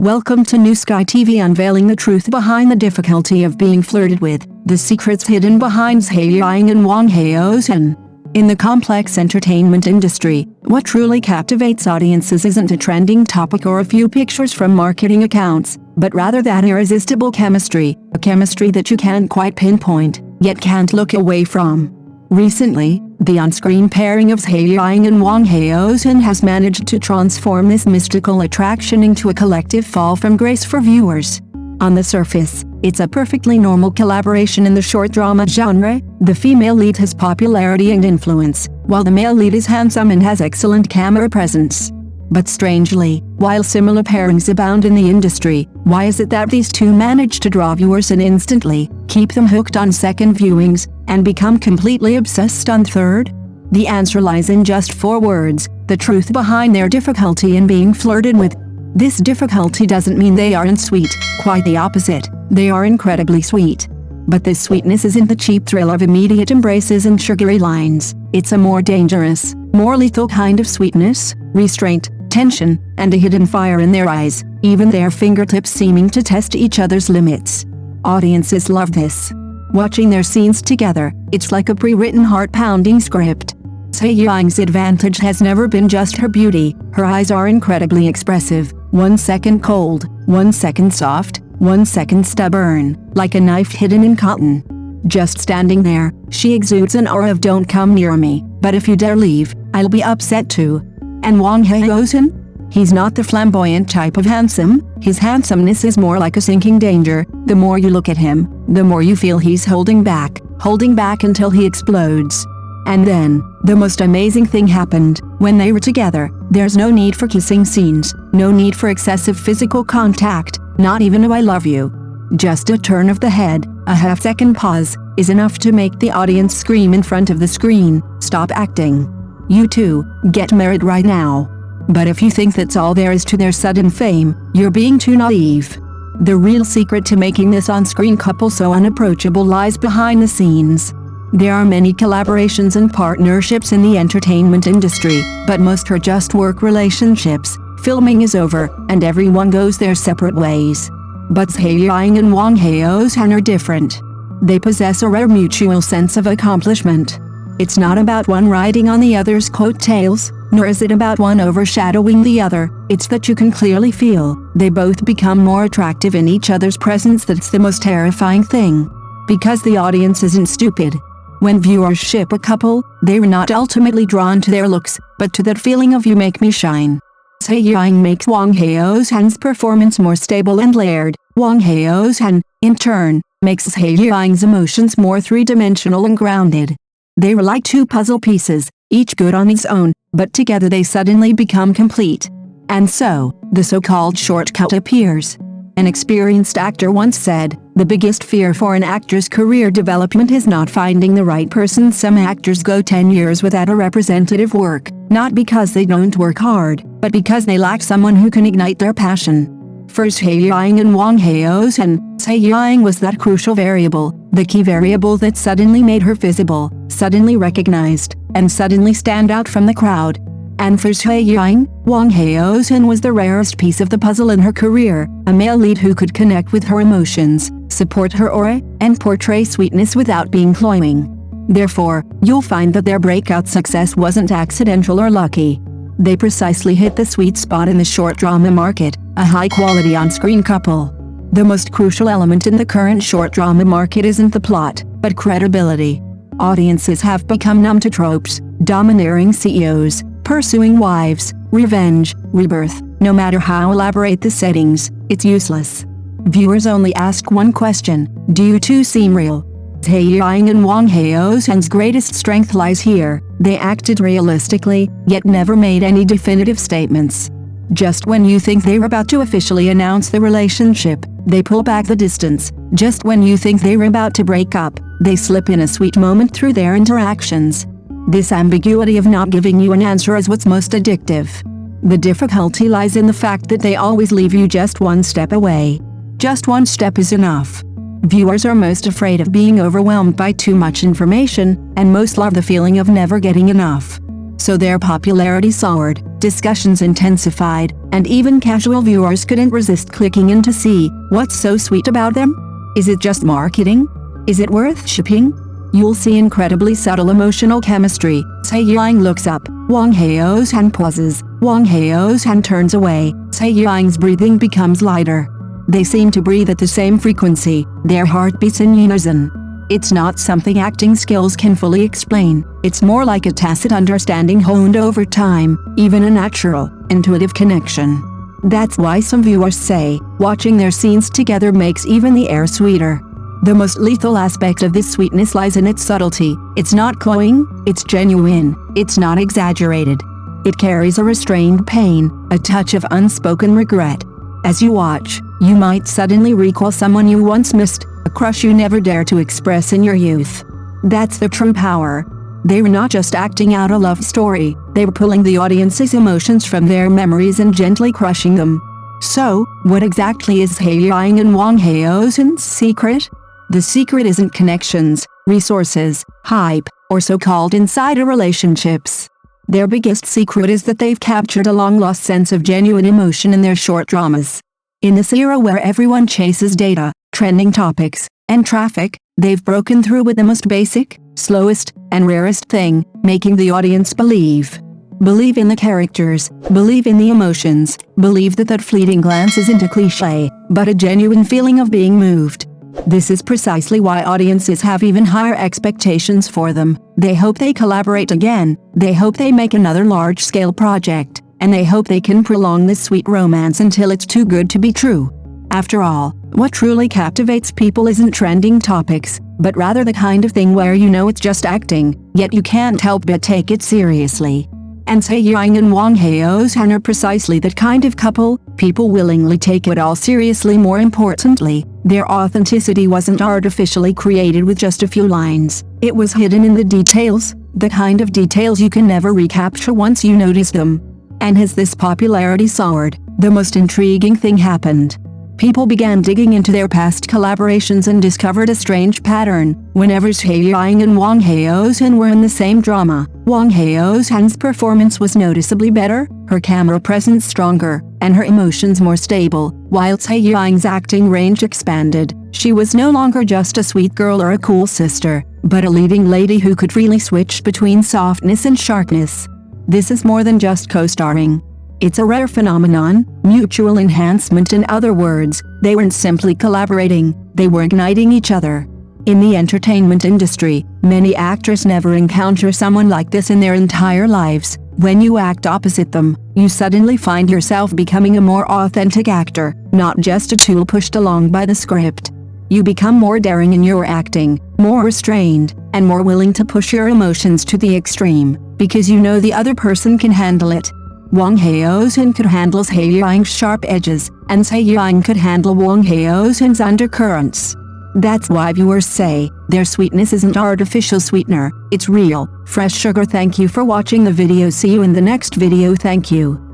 Welcome to New Sky TV, unveiling the truth behind the difficulty of being flirted with, the secrets hidden behind Zhai Yiyi and Wang Haozhen. In the complex entertainment industry, what truly captivates audiences isn't a trending topic or a few pictures from marketing accounts, but rather that irresistible chemistry, a chemistry that you can't quite pinpoint, yet can't look away from. Recently, the on-screen pairing of Zhai Yiyi and Wang Haozhen has managed to transform this mystical attraction into a collective fall from grace for viewers. On the surface, it's a perfectly normal collaboration in the short drama genre. The female lead has popularity and influence, while the male lead is handsome and has excellent camera presence. But strangely, while similar pairings abound in the industry, why is it that these two manage to draw viewers in instantly, keep them hooked on second viewings, and become completely obsessed on third? The answer lies in just 4 words: the truth behind their difficulty in being flirted with. This difficulty doesn't mean they aren't sweet, quite the opposite, they are incredibly sweet. But this sweetness isn't the cheap thrill of immediate embraces and sugary lines, it's a more dangerous, more lethal kind of sweetness: restraint, tension, and a hidden fire in their eyes, even their fingertips seeming to test each other's limits. Audiences love this. Watching their scenes together, it's like a pre-written heart-pounding script. Zhai Yiying's advantage has never been just her beauty. Her eyes are incredibly expressive, 1 second cold, 1 second soft, 1 second stubborn, like a knife hidden in cotton. Just standing there, she exudes an aura of "don't come near me, but if you dare leave, I'll be upset too." And Wang Haozhen? He's not the flamboyant type of handsome, his handsomeness is more like a sinking danger. The more you look at him, the more you feel he's holding back until he explodes. And then, the most amazing thing happened. When they were together, there's no need for kissing scenes, no need for excessive physical contact, not even a "I love you." Just a turn of the head, a half-second pause, is enough to make the audience scream in front of the screen, "Stop acting. You two, get married right now." But if you think that's all there is to their sudden fame, you're being too naive. The real secret to making this on-screen couple so unapproachable lies behind the scenes. There are many collaborations and partnerships in the entertainment industry, but most are just work relationships. Filming is over, and everyone goes their separate ways. But Zhai Yiyi and Wang Haozhen are different. They possess a rare mutual sense of accomplishment. It's not about one riding on the other's coattails, nor is it about one overshadowing the other. It's that you can clearly feel they both become more attractive in each other's presence. That's the most terrifying thing. Because the audience isn't stupid. When viewers ship a couple, they're not ultimately drawn to their looks, but to that feeling of "you make me shine." Zhai Yiyi makes Wang Haozhen's performance more stable and layered. Wang Haozhen, in turn, makes Zhai Yiyi's emotions more three-dimensional and grounded. They are like 2 puzzle pieces, each good on its own, but together they suddenly become complete. And so, the so-called shortcut appears. An experienced actor once said, "The biggest fear for an actor's career development is not finding the right person." Some actors go 10 years without a representative work, not because they don't work hard, but because they lack someone who can ignite their passion. For Zhai Yiyi and Wang Haozhen, Zhai Yiyi was that crucial variable, the key variable that suddenly made her visible, suddenly recognized, and suddenly stand out from the crowd. And for Zhai Yiyi, Wang Haozhen was the rarest piece of the puzzle in her career, a male lead who could connect with her emotions, support her aura, and portray sweetness without being cloying. Therefore, you'll find that their breakout success wasn't accidental or lucky. They precisely hit the sweet spot in the short drama market, a high-quality on-screen couple. The most crucial element in the current short drama market isn't the plot, but credibility. Audiences have become numb to tropes, domineering CEOs, pursuing wives, revenge, rebirth. No matter how elaborate the settings, it's useless. Viewers only ask one question: do you two seem real? Zhai Yiyi and Wang Haozhen's greatest strength lies here. They acted realistically, yet never made any definitive statements. Just when you think they're about to officially announce the relationship, they pull back the distance. Just when you think they're about to break up, they slip in a sweet moment through their interactions. This ambiguity of not giving you an answer is what's most addictive. The difficulty lies in the fact that they always leave you just one step away. Just one step is enough. Viewers are most afraid of being overwhelmed by too much information, and most love the feeling of never getting enough. So their popularity soared, discussions intensified, and even casual viewers couldn't resist clicking in to see what's so sweet about them. Is it just marketing? Is it worth shipping? You'll see incredibly subtle emotional chemistry. Zhai Yiyi looks up. Wang Haozhen pauses. Wang Haozhen turns away. Zhai Yiyi's breathing becomes lighter. They seem to breathe at the same frequency. Their heartbeats in unison. It's not something acting skills can fully explain. It's more like a tacit understanding honed over time, even a natural, intuitive connection. That's why some viewers say, watching their scenes together makes even the air sweeter. The most lethal aspect of this sweetness lies in its subtlety. It's not cloying, it's genuine, it's not exaggerated. It carries a restrained pain, a touch of unspoken regret. As you watch, you might suddenly recall someone you once missed, a crush you never dared to express in your youth. That's the true power. They were not just acting out a love story, they were pulling the audience's emotions from their memories and gently crushing them. So, what exactly is Zhai Yiyi and Wang Haozhen's secret? The secret isn't connections, resources, hype, or so-called insider relationships. Their biggest secret is that they've captured a long-lost sense of genuine emotion in their short dramas. In this era where everyone chases data, trending topics, and traffic, they've broken through with the most basic, slowest, and rarest thing, making the audience believe. Believe in the characters, believe in the emotions, believe that fleeting glance isn't a cliché, but a genuine feeling of being moved. This is precisely why audiences have even higher expectations for them. They hope they collaborate again, they hope they make another large-scale project, and they hope they can prolong this sweet romance until it's too good to be true. After all, what truly captivates people isn't trending topics, but rather the kind of thing where you know it's just acting, yet you can't help but take it seriously. And Zhai Yiyi and Wang Haozhen are precisely that kind of couple. People willingly take it all seriously. More importantly, their authenticity wasn't artificially created with just a few lines. It was hidden in the details, the kind of details you can never recapture once you notice them. And as this popularity soared, the most intriguing thing happened. People began digging into their past collaborations and discovered a strange pattern. Whenever Zhai Yiyi and Wang Haozhen were in the same drama, Wang Haozhen's performance was noticeably better, her camera presence stronger, and her emotions more stable. While Zhai Yiyi's acting range expanded, she was no longer just a sweet girl or a cool sister, but a leading lady who could freely switch between softness and sharpness. This is more than just co-starring. It's a rare phenomenon, mutual enhancement. In other words, they weren't simply collaborating, they were igniting each other. In the entertainment industry, many actors never encounter someone like this in their entire lives. When you act opposite them, you suddenly find yourself becoming a more authentic actor, not just a tool pushed along by the script. You become more daring in your acting, more restrained, and more willing to push your emotions to the extreme, because you know the other person can handle it. Wang Haozhen could handle Zhai Yiyi's sharp edges, and Zhai Yiyi could handle Wang Haozhen's undercurrents. That's why viewers say, their sweetness isn't artificial sweetener, it's real, fresh sugar. Thank you for watching the video. See you in the next video. Thank you.